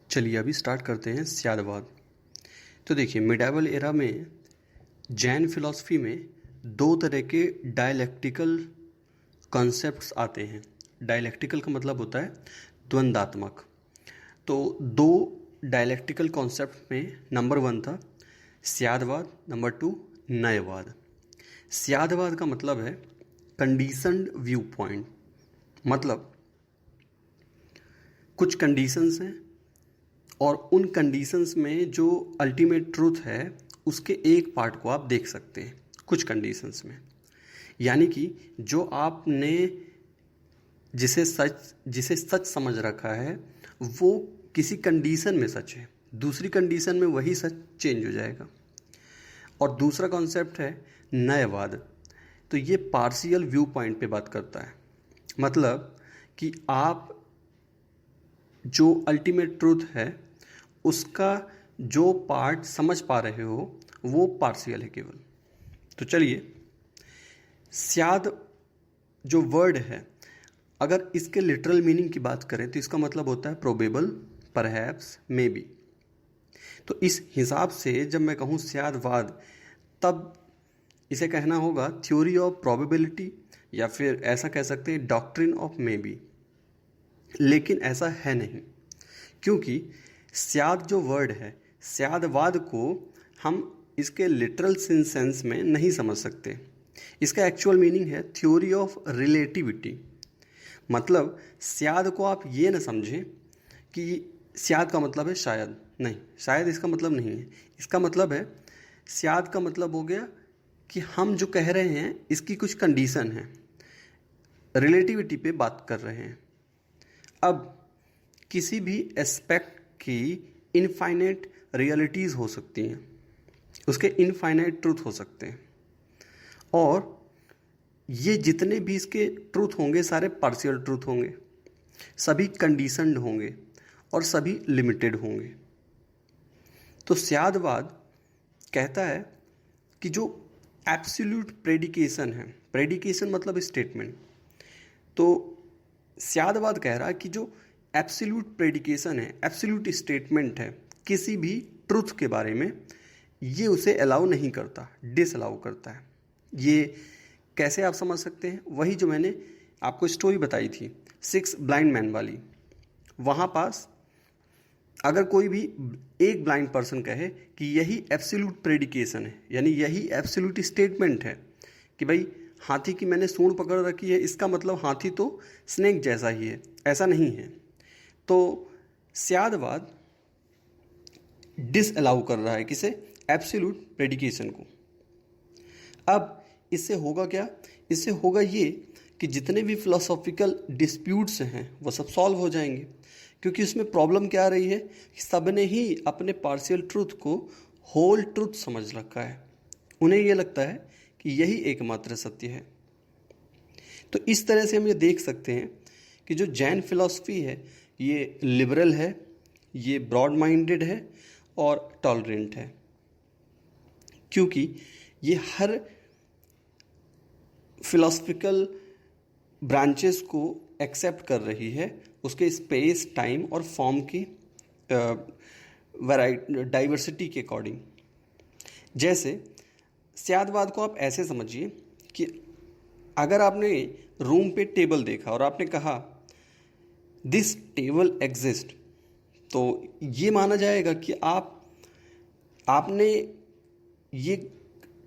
चलिए अभी स्टार्ट करते हैं स्यादवाद। तो देखिए मिडाइवल एरा में जैन फिलॉसफी में दो तरह के डायलैक्टिकल कॉन्सेप्ट्स आते हैं। डायलैक्टिकल का मतलब होता है द्वंद्वात्मक। तो दो डायलैक्टिकल कॉन्सेप्ट में नंबर वन था स्यादवाद, नंबर टू न्यायवाद। स्यादवाद का मतलब है कंडीशनड व्यू पॉइंट, मतलब कुछ कंडीशंस हैं और उन कंडीशंस में जो अल्टीमेट ट्रूथ है उसके एक पार्ट को आप देख सकते हैं कुछ कंडीशंस में। यानी कि जो आपने जिसे सच समझ रखा है वो किसी कंडीशन में सच है, दूसरी कंडीशन में वही सच चेंज हो जाएगा। और दूसरा कॉन्सेप्ट है न्यायवाद। तो ये पार्शियल व्यू पॉइंट पे बात करता है, मतलब कि आप जो अल्टीमेट ट्रूथ है उसका जो पार्ट समझ पा रहे हो वो पार्शियल है केवल। तो चलिए स्याद जो वर्ड है अगर इसके लिटरल मीनिंग की बात करें तो इसका मतलब होता है प्रोबेबल, परहैप्स, मे बी। तो इस हिसाब से जब मैं कहूँ स्यादवाद तब इसे कहना होगा थ्योरी ऑफ प्रोबेबिलिटी, या फिर ऐसा कह सकते हैं डॉक्ट्रिन ऑफ मे बी। लेकिन ऐसा है नहीं, क्योंकि स्याद जो वर्ड है, स्यादवाद को हम इसके लिटरल सेंस में नहीं समझ सकते। इसका एक्चुअल मीनिंग है थ्योरी ऑफ रिलेटिविटी। मतलब स्याद को आप ये ना समझें कि स्याद का मतलब है शायद, नहीं, शायद इसका मतलब नहीं है। इसका मतलब है स्याद का मतलब हो गया कि हम जो कह रहे हैं इसकी कुछ कंडीशन है, रिलेटिविटी पे बात कर रहे हैं। अब किसी भी एस्पेक्ट की इनफाइनाइट रियलिटीज़ हो सकती हैं, उसके इनफाइनाइट ट्रूथ हो सकते हैं, और ये जितने भी इसके ट्रूथ होंगे सारे पार्शियल ट्रूथ होंगे, सभी कंडीशनड होंगे और सभी लिमिटेड होंगे। तो स्यादवाद कहता है कि जो एब्सोल्यूट प्रेडिकेशन है, प्रेडिकेशन मतलब स्टेटमेंट, तो स्यादवाद कह रहा है कि जो एब्सोल्यूट प्रेडिकेशन है, एब्सोल्यूट स्टेटमेंट है किसी भी ट्रुथ के बारे में, ये उसे अलाउ नहीं करता, डिसअलाउ करता है। ये कैसे आप समझ सकते हैं? वही जो मैंने आपको स्टोरी बताई थी 6 ब्लाइंड मैन वाली। वहाँ पास अगर कोई भी एक ब्लाइंड पर्सन कहे कि यही एब्सोल्यूट प्रेडिकेशन है, यानी यही एब्सोल्यूट स्टेटमेंट है कि भाई हाथी की मैंने सूंड पकड़ रखी है, इसका मतलब हाथी तो स्नेक जैसा ही है, ऐसा नहीं है। तो स्यादवाद डिसअलाउ कर रहा है किसे? एब्सोल्यूट प्रेडिकेशन को। अब इससे होगा क्या? इससे होगा ये कि जितने भी फिलोसॉफिकल डिस्प्यूट्स हैं वो सब सॉल्व हो जाएंगे, क्योंकि उसमें प्रॉब्लम क्या आ रही है कि सबने ही अपने पार्शियल ट्रूथ को होल ट्रूथ समझ रखा है। उन्हें ये लगता है कि यही एकमात्र सत्य है। तो इस तरह से हम ये देख सकते हैं कि जो जैन फिलॉसफी है ये लिबरल है, ये ब्रॉड माइंडेड है और टॉलरेंट है, क्योंकि ये हर फिलॉसफिकल ब्रांचेस को एक्सेप्ट कर रही है उसके स्पेस, टाइम और फॉर्म की डाइवर्सिटी के अकॉर्डिंग। जैसे स्यादवाद को आप ऐसे समझिए कि अगर आपने रूम पे टेबल देखा और आपने कहा दिस टेबल एग्जिस्ट, तो ये माना जाएगा कि आपने ये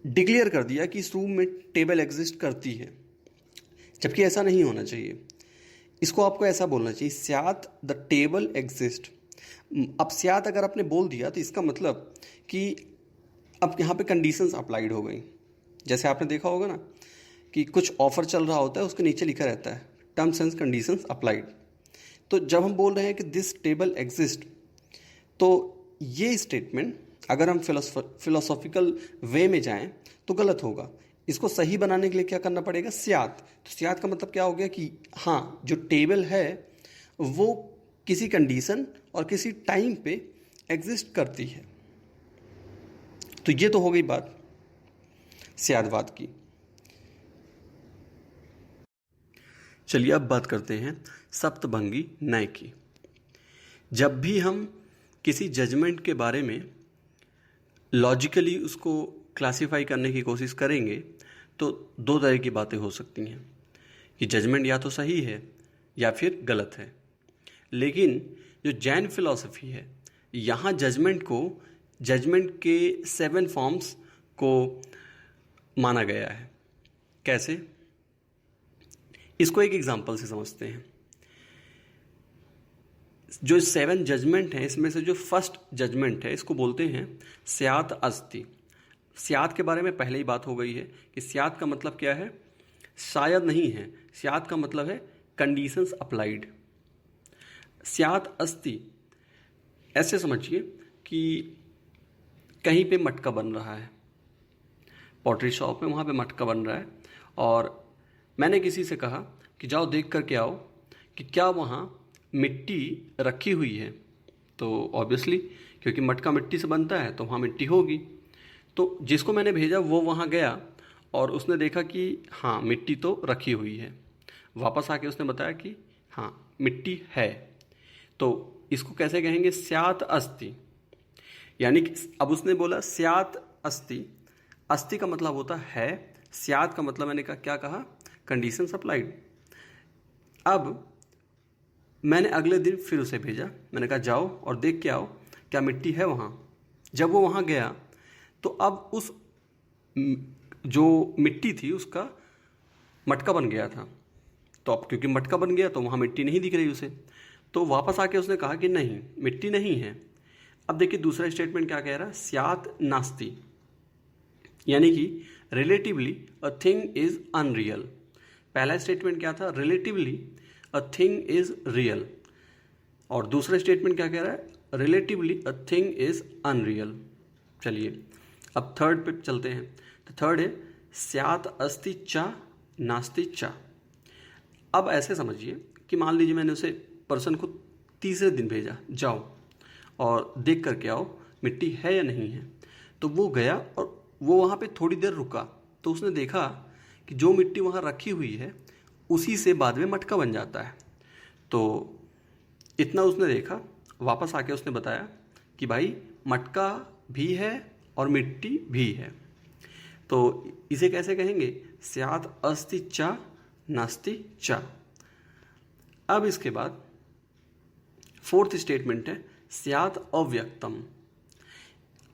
डिक्लेयर कर दिया कि इस रूम में टेबल एग्जिस्ट करती है, जबकि ऐसा नहीं होना चाहिए। इसको आपको ऐसा बोलना चाहिए स्यात द टेबल एग्जिस्ट। अब स्यात अगर आपने बोल दिया तो इसका मतलब कि अब यहाँ पे कंडीशंस अप्लाइड हो गई। जैसे आपने देखा होगा ना कि कुछ ऑफर चल रहा होता है, उसके नीचे लिखा रहता है टर्म्स एंड कंडीशंस अप्लाइड। तो जब हम बोल रहे हैं कि दिस टेबल एग्जिस्ट, तो ये स्टेटमेंट अगर हम फिलोसॉफिकल वे में जाएं तो गलत होगा। इसको सही बनाने के लिए क्या करना पड़ेगा? स्यात। तो स्यात का मतलब क्या हो गया कि हाँ, जो टेबल है वो किसी कंडीशन और किसी टाइम पे एग्जिस्ट करती है। तो ये तो हो गई बात स्यादवाद की। चलिए अब बात करते हैं सप्तभंगी न्याय की। जब भी हम किसी जजमेंट के बारे में लॉजिकली उसको क्लासिफाई करने की कोशिश करेंगे तो दो तरह की बातें हो सकती हैं कि जजमेंट या तो सही है या फिर गलत है। लेकिन जो जैन फिलॉसफी है, यहाँ जजमेंट के 7 फॉर्म्स को माना गया है। कैसे? इसको एक एग्जांपल से समझते हैं। जो 7 जजमेंट हैं, इसमें से जो फर्स्ट जजमेंट है इसको बोलते हैं स्यात् अस्ति। स्यात् के बारे में पहले ही बात हो गई है कि स्यात् का मतलब क्या है, शायद नहीं है। स्यात् का मतलब है कंडीशंस अप्लाइड। स्यात् अस्ति ऐसे समझिए कि कहीं पे मटका बन रहा है, पॉटरी शॉप में, वहाँ पे मटका बन रहा है और मैंने किसी से कहा कि जाओ देख कर के आओ कि क्या वहाँ मिट्टी रखी हुई है। तो ऑब्वियसली क्योंकि मटका मिट्टी से बनता है तो वहाँ मिट्टी होगी। तो जिसको मैंने भेजा वो वहाँ गया और उसने देखा कि हाँ मिट्टी तो रखी हुई है। वापस आके उसने बताया कि हाँ मिट्टी है। तो इसको कैसे कहेंगे? स्यात् अस्ति। यानी कि अब उसने बोला स्यात् अस्ति। अस्ति का मतलब होता है, स्यात् का मतलब मैंने क्या कहा, कंडीशन अप्लाइड। अब मैंने अगले दिन फिर उसे भेजा, मैंने कहा जाओ और देख के आओ क्या मिट्टी है वहाँ। जब वो वहाँ गया तो अब उस जो मिट्टी थी उसका मटका बन गया था। तो अब क्योंकि मटका बन गया तो वहाँ मिट्टी नहीं दिख रही उसे। तो वापस आके उसने कहा कि नहीं मिट्टी नहीं है। अब देखिए दूसरा स्टेटमेंट क्या कह रहा है, स्यात् नास्ति। यानी कि relatively a thing is unreal. पहला स्टेटमेंट क्या था, relatively a thing is real. और दूसरा स्टेटमेंट क्या कह रहा है, relatively a thing is unreal. चलिए अब थर्ड पे चलते हैं। तो थर्ड है स्यात् अस्ति च नास्ति च। अब ऐसे समझिए कि मान लीजिए मैंने उसे पर्सन को तीसरे दिन भेजा, जाओ और देख करके आओ मिट्टी है या नहीं है। तो वो गया और वो वहाँ पे थोड़ी देर रुका तो उसने देखा कि जो मिट्टी वहाँ रखी हुई है उसी से बाद में मटका बन जाता है। तो इतना उसने देखा, वापस आके उसने बताया कि भाई मटका भी है और मिट्टी भी है। तो इसे कैसे कहेंगे, स्यात् अस्ति च नास्ति च। अब इसके बाद फोर्थ स्टेटमेंट है स्यात् अव्यक्तम।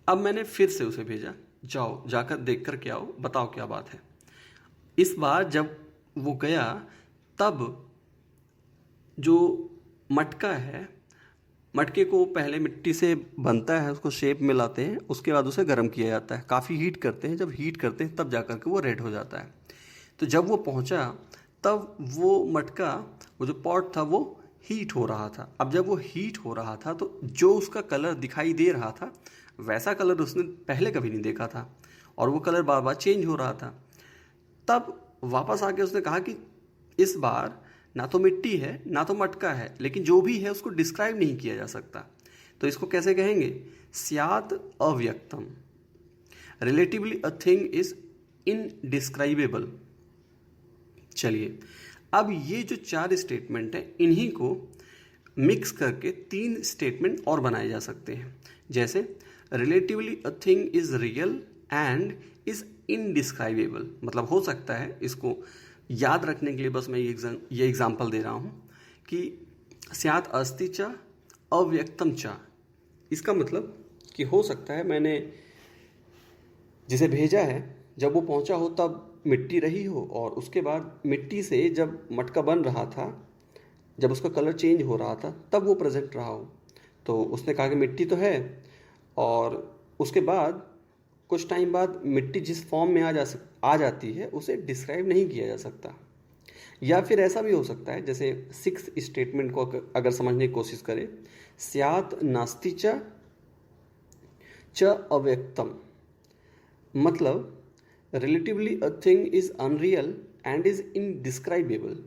अब मैंने फिर से उसे भेजा, जाओ जाकर देख कर के आओ, बताओ क्या बात है। इस बार जब वो गया तब जो मटका है, मटके को पहले मिट्टी से बनता है, उसको शेप में लाते हैं, उसके बाद उसे गर्म किया जाता है, काफ़ी हीट करते हैं। जब हीट करते हैं तब जाकर के वो रेड हो जाता है। तो जब वो पहुंचा तब वो मटका, वो जो पॉट था वो हीट हो रहा था। अब जब वो हीट हो रहा था तो जो उसका कलर दिखाई दे रहा था वैसा कलर उसने पहले कभी नहीं देखा था और वो कलर बार बार चेंज हो रहा था। तब वापस आके उसने कहा कि इस बार ना तो मिट्टी है ना तो मटका है, लेकिन जो भी है उसको डिस्क्राइब नहीं किया जा सकता। तो इसको कैसे कहेंगे, स्यात् अव्यक्तम। Relatively a thing is indescribable. चलिए अब ये जो 4 स्टेटमेंट हैं इन्हीं को मिक्स करके 3 स्टेटमेंट और बनाए जा सकते हैं। जैसे relatively a thing is real and is indescribable. मतलब हो सकता है, इसको याद रखने के लिए बस मैं ये एग्जांपल दे रहा हूँ कि स्यात् अस्ति च अव्यक्तम च। इसका मतलब कि हो सकता है मैंने जिसे भेजा है जब वो पहुंचा हो तब मिट्टी रही हो और उसके बाद मिट्टी से जब मटका बन रहा था, जब उसका कलर चेंज हो रहा था तब वो प्रेजेंट रहा हो। तो उसने कहा कि मिट्टी तो है और उसके बाद कुछ टाइम बाद मिट्टी जिस फॉर्म में आ जाती है उसे डिस्क्राइब नहीं किया जा सकता। या फिर ऐसा भी हो सकता है, जैसे 6 स्टेटमेंट को अगर समझने की कोशिश करें, स्यात् नास्ति च अव्यक्तम। मतलब relatively a thing is unreal and is indescribable.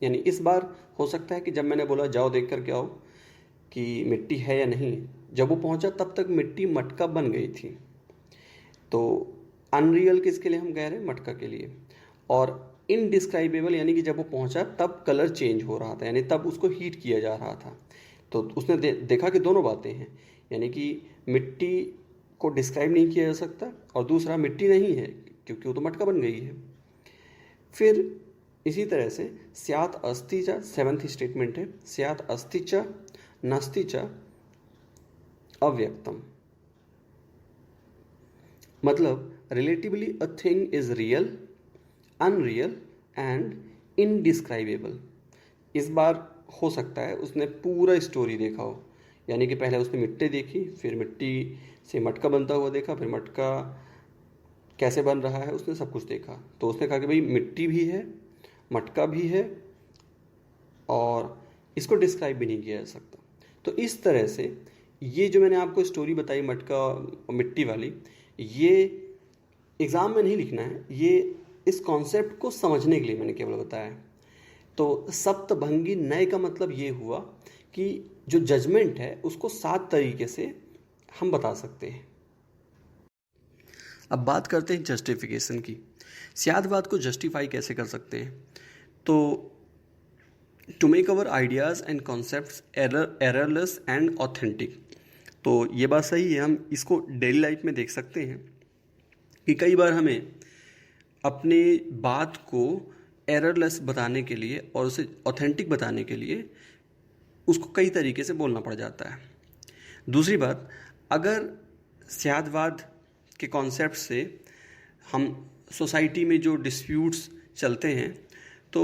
यानी इस बार हो सकता है कि जब मैंने बोला जाओ देख कर के आओ कि मिट्टी है या नहीं, जब वो पहुंचा तब तक मिट्टी मटका बन गई थी। तो अनरियल किसके लिए हम कह रहे हैं, मटका के लिए। और इनडिस्क्राइबेबल यानी कि जब वो पहुंचा तब कलर चेंज हो रहा था, यानी तब उसको हीट किया जा रहा था। तो उसने देखा कि दोनों बातें हैं, यानी कि मिट्टी को डिस्क्राइब नहीं किया जा सकता और दूसरा मिट्टी नहीं है क्योंकि वो तो मटका बन गई है। फिर इसी तरह से स्यात् अस्ति च, सेवंथ स्टेटमेंट है, स्यात् अस्ति च नास्ति च अव्यक्तम, मतलब relatively a thing is real, unreal and indescribable. इस बार हो सकता है उसने पूरा स्टोरी देखा हो, यानी कि पहले उसने मिट्टी देखी, फिर मिट्टी से मटका बनता हुआ देखा, फिर मटका कैसे बन रहा है उसने सब कुछ देखा। तो उसने कहा कि भाई मिट्टी भी है, मटका भी है और इसको डिस्क्राइब भी नहीं किया जा सकता। तो इस तरह से ये जो मैंने आपको स्टोरी बताई मटका और मिट्टी वाली, ये एग्ज़ाम में नहीं लिखना है, ये इस कॉन्सेप्ट को समझने के लिए मैंने केवल बताया। तो सप्तभंगी नय का मतलब ये हुआ कि जो जजमेंट है उसको 7 तरीके से हम बता सकते हैं। अब बात करते हैं जस्टिफिकेशन की। स्याद्वाद को जस्टिफाई कैसे कर सकते हैं? तो to make our ideas and concepts errorless and authentic. तो ये बात सही है, हम इसको डेली लाइफ में देख सकते हैं कि कई बार हमें अपनी बात को एररलेस बताने के लिए और उसे ऑथेंटिक बताने के लिए उसको कई तरीके से बोलना पड़ जाता है। दूसरी बात, अगर स्याद्वाद के कॉन्सेप्ट से हम सोसाइटी में जो डिस्प्यूट्स चलते हैं तो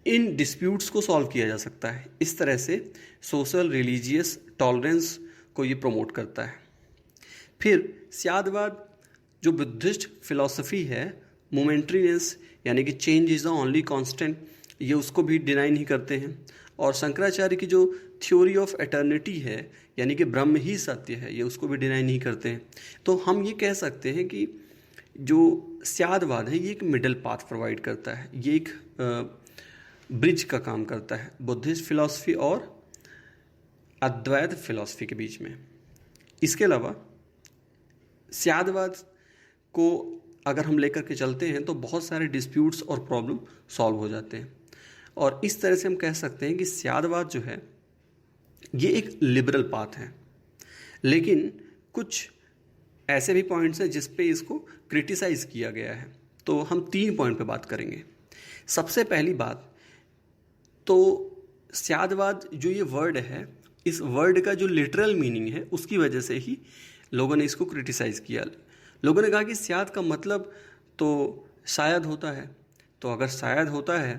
इन डिस्प्यूट्स को सॉल्व किया जा सकता है। इस तरह से सोशल रिलीजियस टॉलरेंस को ये प्रमोट करता है। फिर स्याद्वाद जो बुद्धिस्ट फिलॉसफी है, मोमेंट्रीनेस यानी कि change is the only constant, ये उसको भी डिनाई नहीं करते हैं। और शंकराचार्य की जो थ्योरी ऑफ एटर्निटी है यानी कि ब्रह्म ही सत्य है, ये उसको भी डिनाई नहीं करते हैं। तो हम ये कह सकते हैं कि जो स्याद्वाद है ये एक मिडल पाथ प्रोवाइड करता है, ये एक ब्रिज का काम करता है बुद्धिस्ट फिलॉसफी और अद्वैत फिलॉसफी के बीच में। इसके अलावा स्याद्वाद को अगर हम लेकर के चलते हैं तो बहुत सारे डिस्प्यूट्स और प्रॉब्लम सॉल्व हो जाते हैं। और इस तरह से हम कह सकते हैं कि स्याद्वाद जो है ये एक लिबरल पाथ है, लेकिन कुछ ऐसे भी पॉइंट्स हैं जिस पे इसको क्रिटिसाइज़ किया गया है। तो हम 3 पॉइंट पे बात करेंगे। सबसे पहली बात तो स्याद्वाद जो ये वर्ड है, इस वर्ड का जो लिटरल मीनिंग है उसकी वजह से ही लोगों ने इसको क्रिटिसाइज़ किया। लोगों ने कहा कि स्याद का मतलब तो शायद होता है, तो अगर शायद होता है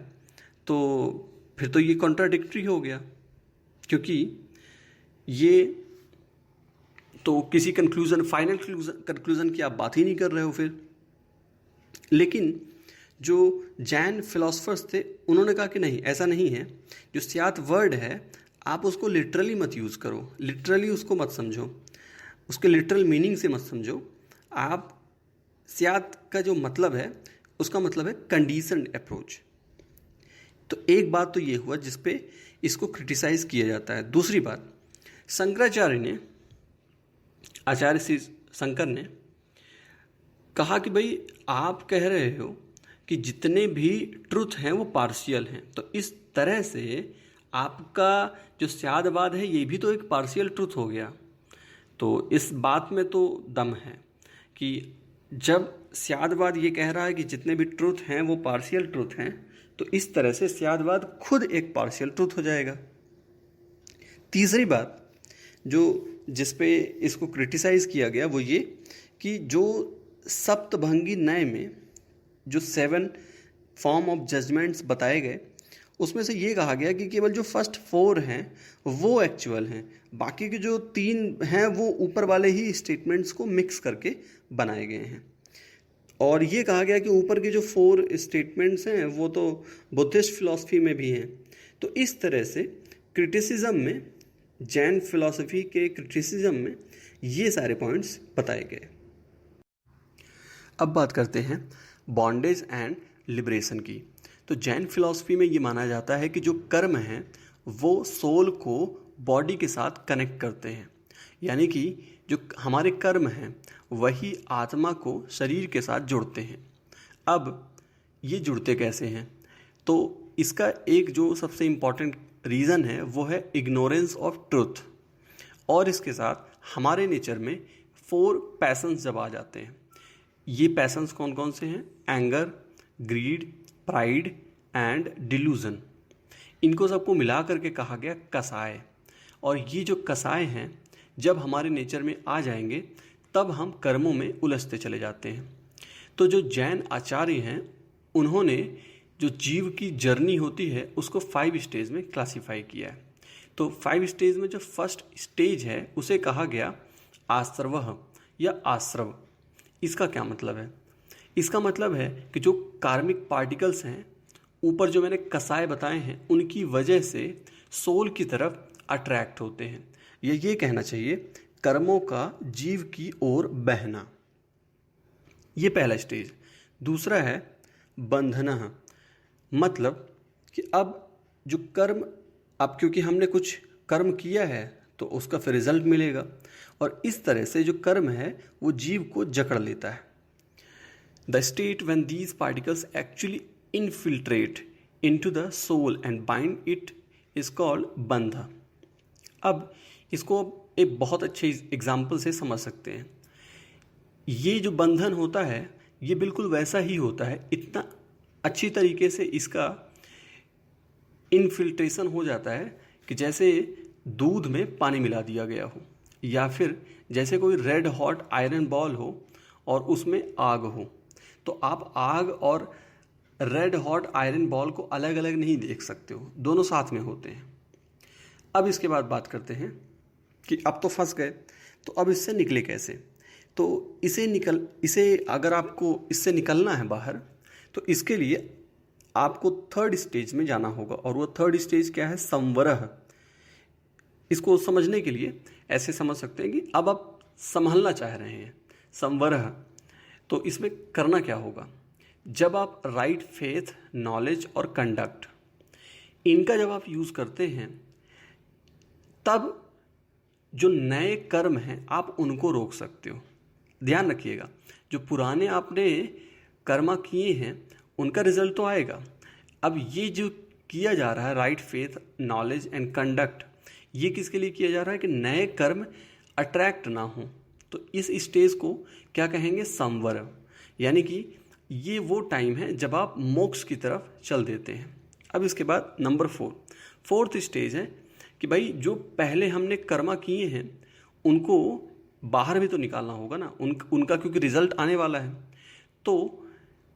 तो फिर तो ये कॉन्ट्राडिक्टरी हो गया, क्योंकि ये तो किसी कंक्लूज़न, फाइनल कंक्लूज़न की आप बात ही नहीं कर रहे हो फिर। लेकिन जो जैन फिलोसफर्स थे उन्होंने कहा कि नहीं, ऐसा नहीं है, जो स्याद वर्ड है आप उसको लिटरली मत यूज़ करो, लिटरली उसको मत समझो, उसके लिटरल मीनिंग से मत समझो। आप स्याद का जो मतलब है उसका मतलब है कंडीशनड अप्रोच। तो एक बात तो ये हुआ जिस पे इसको क्रिटिसाइज़ किया जाता है। दूसरी बात, शंकराचार्य ने, आचार्य श्री शंकर ने कहा कि भाई आप कह रहे हो कि जितने भी ट्रुथ हैं वो पार्शियल हैं, तो इस तरह से आपका जो स्याद्वाद है ये भी तो एक पार्शियल ट्रुथ हो गया। तो इस बात में तो दम है कि जब स्याद्वाद ये कह रहा है कि जितने भी ट्रुथ हैं वो पार्शियल ट्रुथ हैं, तो इस तरह से स्याद्वाद खुद एक पार्शियल ट्रुथ हो जाएगा। तीसरी बात जो जिस पे इसको क्रिटिसाइज़ किया गया वो ये कि जो सप्तभंगी नय में जो 7 फॉर्म ऑफ जजमेंट्स बताए गए उसमें से ये कहा गया कि केवल जो फर्स्ट 4 हैं वो एक्चुअल हैं, बाकी के जो 3 हैं वो ऊपर वाले ही स्टेटमेंट्स को मिक्स करके बनाए गए हैं। और ये कहा गया कि ऊपर के जो 4 स्टेटमेंट्स हैं वो तो बुद्धिस्ट फिलॉसफी में भी हैं। तो इस तरह से क्रिटिसिज्म में, जैन फिलॉसफी के क्रिटिसिज्म में ये सारे पॉइंट्स बताए गए। अब बात करते हैं बॉन्डेज एंड लिबरेशन की। तो जैन फिलॉसफी में ये माना जाता है कि जो कर्म हैं वो सोल को बॉडी के साथ कनेक्ट करते हैं, यानी कि जो हमारे कर्म हैं वही आत्मा को शरीर के साथ जोड़ते हैं। अब ये जुड़ते कैसे हैं? तो इसका एक जो सबसे इम्पॉर्टेंट रीज़न है वो है इग्नोरेंस ऑफ ट्रुथ। और इसके साथ हमारे नेचर में 4 पैशंस जब आ जाते हैं, ये पैशंस कौन कौन से हैं? Anger, greed, pride and delusion. इनको सबको मिला करके कहा गया कसाय। और ये जो कसाय हैं जब हमारे नेचर में आ जाएंगे तब हम कर्मों में उलझते चले जाते हैं। तो जो जैन आचार्य हैं उन्होंने जो जीव की जर्नी होती है उसको 5 स्टेज में क्लासीफाई किया है। तो 5 स्टेज में जो फर्स्ट स्टेज है उसे कहा गया आश्रवः या आश्रव। इसका क्या मतलब है? इसका मतलब है कि जो कार्मिक पार्टिकल्स हैं ऊपर जो मैंने कसाय बताए हैं उनकी वजह से सोल की तरफ अट्रैक्ट होते हैं, या ये कहना चाहिए कर्मों का जीव की ओर बहना। ये पहला स्टेज। दूसरा है बंधना, मतलब कि अब जो कर्म, अब क्योंकि हमने कुछ कर्म किया है तो उसका फिर रिजल्ट मिलेगा, और इस तरह से जो कर्म है वो जीव को जकड़ लेता है। The state when these particles actually infiltrate into the soul and bind it is called बंध। अब इसको एक बहुत अच्छे एग्जाम्पल से समझ सकते हैं। ये जो बंधन होता है ये बिल्कुल वैसा ही होता है, इतना अच्छी तरीके से इसका इनफिल्ट्रेशन हो जाता है कि जैसे दूध में पानी मिला दिया गया हो, या फिर जैसे कोई रेड हॉट आयरन बॉल हो और उसमें आग हो। तो आप आग और रेड हॉट आयरन बॉल को अलग अलग नहीं देख सकते हो, दोनों साथ में होते हैं। अब इसके बाद बात करते हैं कि अब तो फंस गए, तो अब इससे निकले कैसे? तो इसे अगर आपको इससे निकलना है बाहर तो इसके लिए आपको 3rd स्टेज में जाना होगा, और वो 3rd स्टेज क्या है? संवरह। इसको समझने के लिए ऐसे समझ सकते हैं कि अब आप संभलना चाह रहे हैं, संवरह। तो इसमें करना क्या होगा? जब आप राइट फेथ, नॉलेज और कंडक्ट, इनका जब आप यूज़ करते हैं तब जो नए कर्म हैं आप उनको रोक सकते हो। ध्यान रखिएगा, जो पुराने आपने कर्मा किए हैं उनका रिजल्ट तो आएगा। अब ये जो किया जा रहा है right faith, knowledge and conduct, ये किसके लिए किया जा रहा है? कि नए कर्म अट्रैक्ट ना हो। तो इस स्टेज को क्या कहेंगे? संवर। यानी कि ये वो टाइम है जब आप मोक्ष की तरफ चल देते हैं। अब इसके बाद नंबर 4th स्टेज है कि भाई जो पहले हमने कर्मा किए हैं उनको बाहर भी तो निकालना होगा ना, उनका क्योंकि रिजल्ट आने वाला है। तो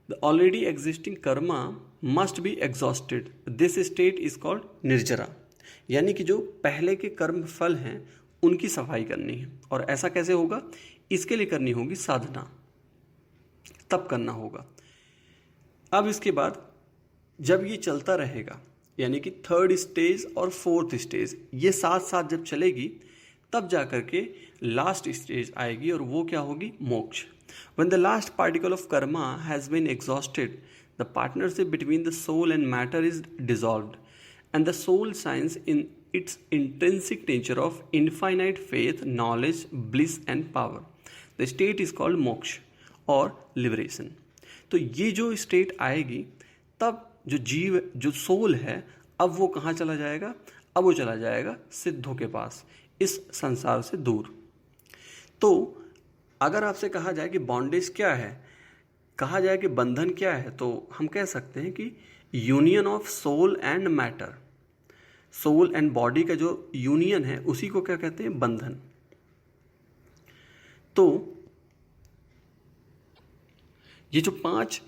the already existing karma must be exhausted. This state is called nirjara. यानी कि जो पहले के कर्म फल हैं उनकी सफाई करनी है। और ऐसा कैसे होगा? इसके लिए करनी होगी साधना, तब करना होगा। अब इसके बाद जब ये चलता रहेगा, यानी कि 3rd स्टेज और 4th स्टेज ये साथ साथ जब चलेगी तब जा करके लास्ट स्टेज आएगी, और वो क्या होगी? मोक्ष। When the last particle of karma has been exhausted, the partnership between the soul and matter is dissolved, and the soul shines in its intrinsic nature of infinite faith, knowledge, bliss and power. The state is called moksha और liberation. तो ये जो state आएगी तब जो जीव, जो soul है, अब वो कहाँ चला जाएगा? अब वो चला जाएगा सिद्धों के पास, इस संसार से दूर। तो अगर आपसे कहा जाए कि बॉन्डेज क्या है, कहा जाए कि बंधन क्या है, तो हम कह सकते हैं कि union of soul and matter, soul and body का जो यूनियन है उसी को क्या कहते हैं? बंधन। तो ये जो 5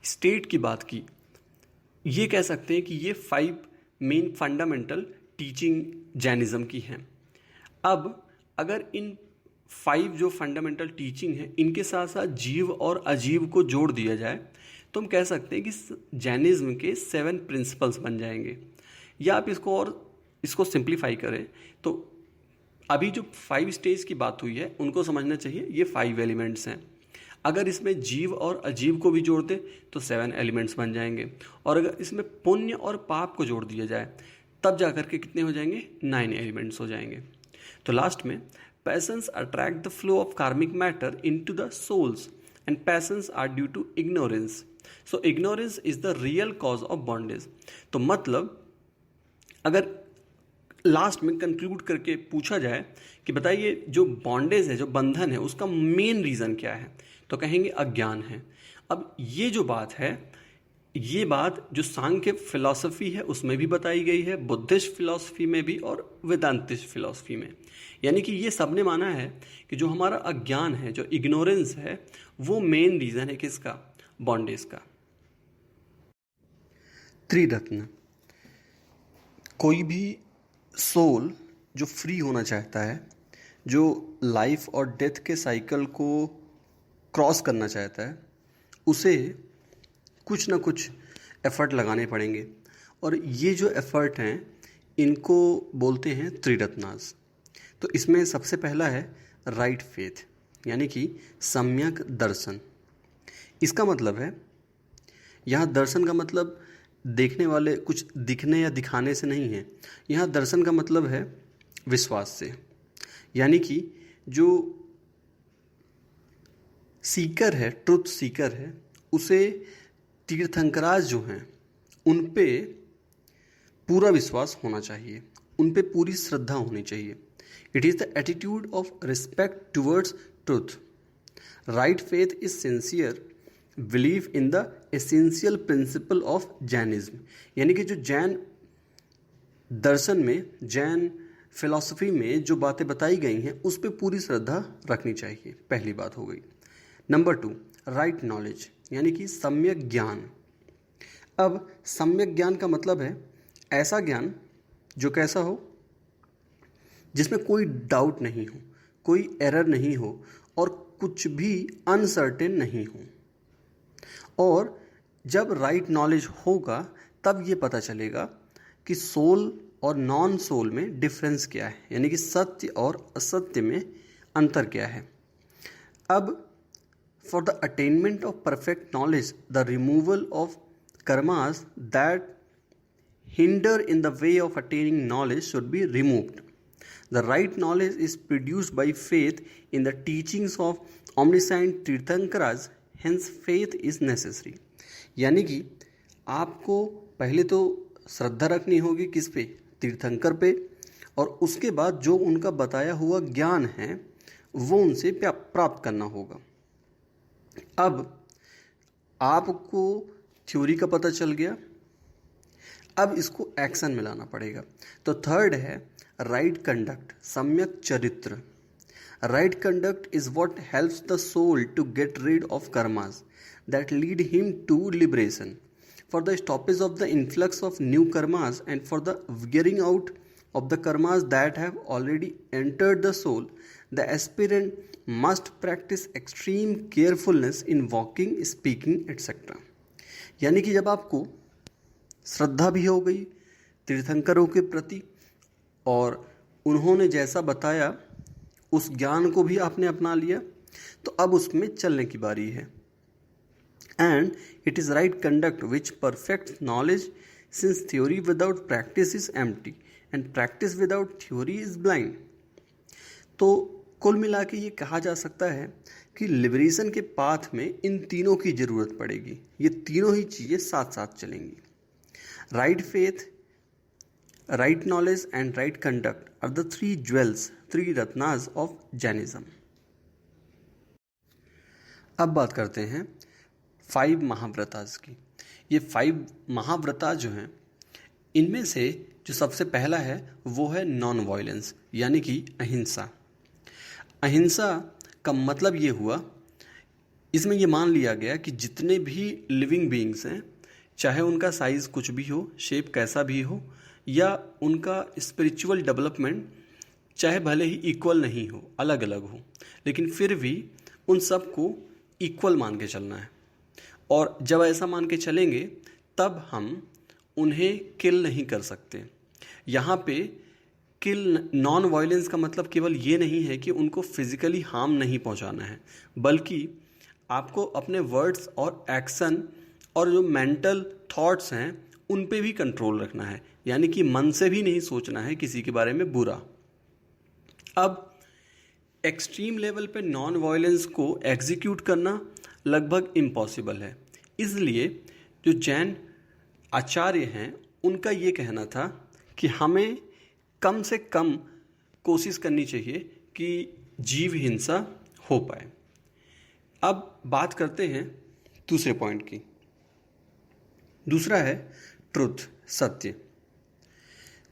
स्टेट की बात की, ये कह सकते हैं कि ये 5 मेन फंडामेंटल टीचिंग जैनिज्म की हैं। अब अगर इन 5 जो फंडामेंटल टीचिंग है इनके साथ साथ जीव और अजीव को जोड़ दिया जाए तो हम कह सकते हैं कि जैनिज्म के 7 प्रिंसिपल्स बन जाएंगे। या आप इसको सिंप्लीफाई करें तो अभी जो 5 स्टेज की बात हुई है उनको समझना चाहिए, ये 5 एलिमेंट्स हैं। अगर इसमें जीव और अजीव को भी जोड़ दें तो 7 एलिमेंट्स बन जाएंगे, और अगर इसमें पुण्य और पाप को जोड़ दिया जाए तब जा करके कितने हो जाएंगे? 9 एलिमेंट्स हो जाएंगे। तो लास्ट में passions attract the flow of karmic matter into the souls and passions are due to ignorance. So ignorance is the real cause of bondage. तो मतलब अगर लास्ट में कंक्लूड करके पूछा जाए कि बताइए जो बॉन्डेज है, जो बंधन है, उसका मेन रीज़न क्या है, तो कहेंगे अज्ञान है। अब ये जो बात है, ये बात जो सांख्य फिलॉसफी है उसमें भी बताई गई है, बुद्धिस्ट फिलॉसफी में भी और वेदांतिस्ट फिलॉसफी में। यानी कि ये सबने माना है कि जो हमारा अज्ञान है, जो इग्नोरेंस है, वो मेन रीज़न है किसका, बॉन्डेज का। त्रिरत्न, कोई भी सोल जो फ्री होना चाहता है, जो लाइफ और डेथ के साइकिल को क्रॉस करना चाहता है, उसे कुछ ना कुछ एफर्ट लगाने पड़ेंगे। और ये जो एफर्ट हैं इनको बोलते हैं त्रिरत्नास। तो इसमें सबसे पहला है राइट फेथ, यानी कि सम्यक दर्शन। इसका मतलब है, यहाँ दर्शन का मतलब देखने वाले कुछ दिखने या दिखाने से नहीं है। यहाँ दर्शन का मतलब है विश्वास से। यानी कि जो सीकर है, ट्रुथ सीकर है, उसे तीर्थंकराज जो हैं उन पे पूरा विश्वास होना चाहिए, उन पे पूरी श्रद्धा होनी चाहिए। It is the attitude of respect towards truth. Right faith is sincere believe in the essential principle of Jainism. यानी कि जो जैन दर्शन में, जैन फिलॉसफी में जो बातें बताई गई हैं उस पर पूरी श्रद्धा रखनी चाहिए, पहली बात हो गई। नंबर 2, राइट नॉलेज, यानी कि सम्यक ज्ञान। अब सम्यक ज्ञान का मतलब है ऐसा ज्ञान जो कैसा हो, जिसमें कोई डाउट नहीं हो, कोई एरर नहीं हो और कुछ भी अनसर्टेन नहीं हो। और जब राइट नॉलेज होगा तब ये पता चलेगा कि सोल और नॉन सोल में डिफरेंस क्या है, यानी कि सत्य और असत्य में अंतर क्या है। अब for the attainment of perfect knowledge the removal of karmas that hinder in the way of attaining knowledge should be removed. The right knowledge is produced by faith in the teachings of omniscient Tirthankaras, hence faith is necessary. यानी कि आपको पहले तो श्रद्धा रखनी होगी किस पे, तीर्थंकर पे, और उसके बाद जो उनका बताया हुआ ज्ञान है वो उनसे प्राप्त करना होगा। अब आपको थ्योरी का पता चल गया, अब इसको एक्शन में लाना पड़ेगा। तो थर्ड है राइट कंडक्ट, सम्यक चरित्र। Right conduct is what helps the soul to get rid of karmas that lead him to liberation, for the stoppage of the influx of new karmas and for the wearing out of the karmas that have already entered the soul. The aspirant must practise extreme carefulness in walking, speaking etcetera. यानी कि जब आपको श्रद्धा भी हो गई तीर्थंकरों के प्रति और उन्होंने जैसा बताया उस ज्ञान को भी आपने अपना लिया, तो अब उसमें चलने की बारी है। And it is right conduct which perfect knowledge, since theory without practice is empty and practice without theory is blind. तो कुल मिला के ये कहा जा सकता है कि लिबरेशन के पाथ में इन तीनों की ज़रूरत पड़ेगी। ये तीनों ही चीज़ें साथ साथ चलेंगी। Right faith, right knowledge and right conduct are the three jewels, three ratnas of Jainism. अब बात करते हैं 5 महाव्रतास की। ये 5 महाव्रतास जो हैं इनमें से जो सबसे पहला है वो है नॉन वायलेंस, यानी कि अहिंसा। अहिंसा का मतलब ये हुआ, इसमें ये मान लिया गया कि जितने भी लिविंग बीइंग्स हैं, चाहे उनका साइज़ कुछ भी हो, शेप कैसा भी हो, या उनका स्पिरिचुअल डेवलपमेंट चाहे भले ही इक्वल नहीं हो, अलग अलग हो, लेकिन फिर भी उन सबको इक्वल मान के चलना है। और जब ऐसा मान के चलेंगे तब हम उन्हें किल नहीं कर सकते। यहाँ पे किल, नॉन वायलेंस का मतलब केवल ये नहीं है कि उनको फिजिकली हार्म नहीं पहुँचाना है, बल्कि आपको अपने वर्ड्स और एक्शन और जो मेंटल थॉट्स हैं उन पे भी कंट्रोल रखना है, यानी कि मन से भी नहीं सोचना है किसी के बारे में बुरा। अब एक्सट्रीम लेवल पे नॉन वायलेंस को एग्जीक्यूट करना लगभग इम्पॉसिबल है। इसलिए जो जैन आचार्य हैं उनका ये कहना था कि हमें कम से कम कोशिश करनी चाहिए कि जीव हिंसा हो पाए। अब बात करते हैं दूसरे पॉइंट की। दूसरा है ट्रुथ, सत्य।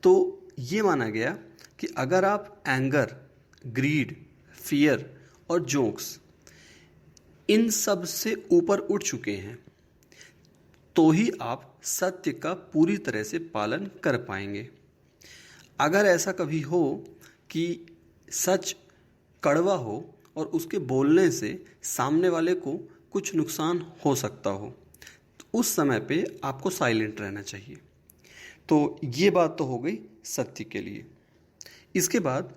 तो ये माना गया कि अगर आप एंगर, ग्रीड, फियर और जोक्स इन सब से ऊपर उठ चुके हैं तो ही आप सत्य का पूरी तरह से पालन कर पाएंगे। अगर ऐसा कभी हो कि सच कड़वा हो और उसके बोलने से सामने वाले को कुछ नुकसान हो सकता हो, तो उस समय पे आपको साइलेंट रहना चाहिए। तो ये बात तो हो गई सत्य के लिए। इसके बाद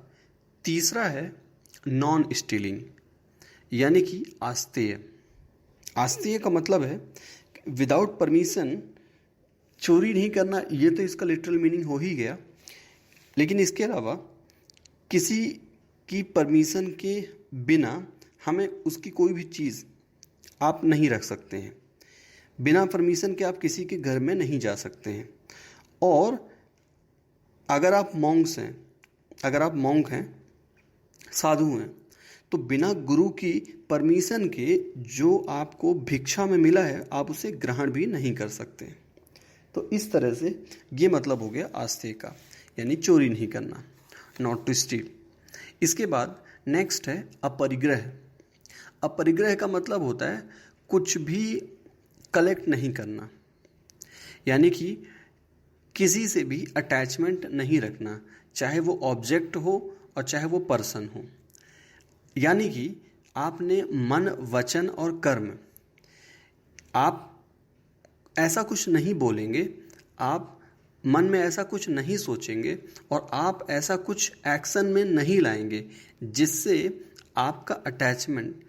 तीसरा है नॉन स्टीलिंग, यानी कि आस्तेय। आस्तेय का मतलब है विदाउट परमिशन चोरी नहीं करना। ये तो इसका लिटरल मीनिंग हो ही गया, लेकिन इसके अलावा किसी की परमिशन के बिना हमें उसकी कोई भी चीज़ आप नहीं रख सकते हैं। बिना परमिशन के आप किसी के घर में नहीं जा सकते हैं। और अगर आप मॉन्क्स हैं, अगर आप मॉन्क हैं, साधु हैं, तो बिना गुरु की परमिशन के जो आपको भिक्षा में मिला है आप उसे ग्रहण भी नहीं कर सकते। तो इस तरह से ये मतलब हो गया आस्तेय का, यानी चोरी नहीं करना, नॉट टू स्टील। इसके बाद नेक्स्ट है अपरिग्रह। अपरिग्रह का मतलब होता है कुछ भी कलेक्ट नहीं करना, यानी कि किसी से भी अटैचमेंट नहीं रखना, चाहे वो ऑब्जेक्ट हो और चाहे वो पर्सन हो। यानी कि आपने मन, वचन और कर्म, आप ऐसा कुछ नहीं बोलेंगे, आप मन में ऐसा कुछ नहीं सोचेंगे और आप ऐसा कुछ एक्शन में नहीं लाएंगे जिससे आपका अटैचमेंट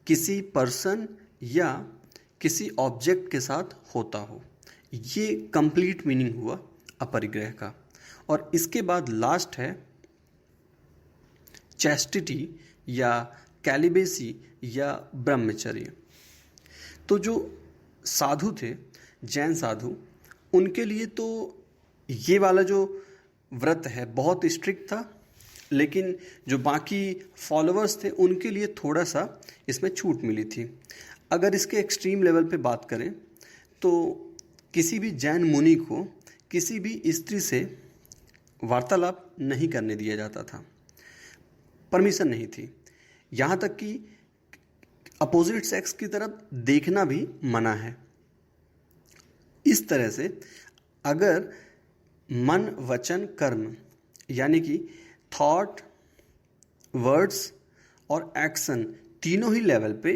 किसी पर्सन या किसी ऑब्जेक्ट के साथ होता हो। ये कंप्लीट मीनिंग हुआ अपरिग्रह का। और इसके बाद लास्ट है चैस्टिटी या कैलिबेसी या ब्रह्मचर्य। तो जो साधु थे, जैन साधु, उनके लिए तो ये वाला जो व्रत है बहुत स्ट्रिक्ट था, लेकिन जो बाकी फॉलोअर्स थे उनके लिए थोड़ा सा इसमें छूट मिली थी। अगर इसके एक्सट्रीम लेवल पे बात करें तो किसी भी जैन मुनि को किसी भी स्त्री से वार्तालाप नहीं करने दिया जाता था, परमिशन नहीं थी। यहाँ तक कि अपोजिट सेक्स की तरफ देखना भी मना है। इस तरह से अगर मन, वचन, कर्म, यानी कि थॉट, वर्ड्स और एक्शन तीनों ही लेवल पे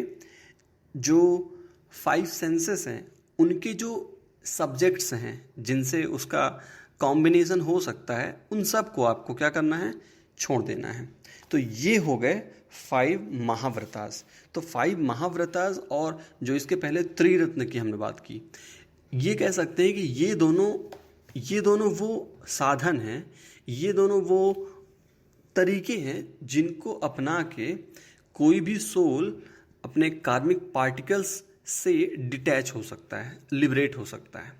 जो 5 सेंसेस हैं, उनके जो सब्जेक्ट्स हैं जिनसे उसका कॉम्बिनेशन हो सकता है, उन सब को आपको क्या करना है, छोड़ देना है। तो ये हो गए 5 महाव्रतास। तो 5 महाव्रतास और जो इसके पहले त्रिरत्न की हमने बात की, ये कह सकते हैं कि ये दोनों वो साधन हैं, ये दोनों वो तरीके हैं जिनको अपना के कोई भी सोल अपने कार्मिक पार्टिकल्स से डिटैच हो सकता है, लिबरेट हो सकता है।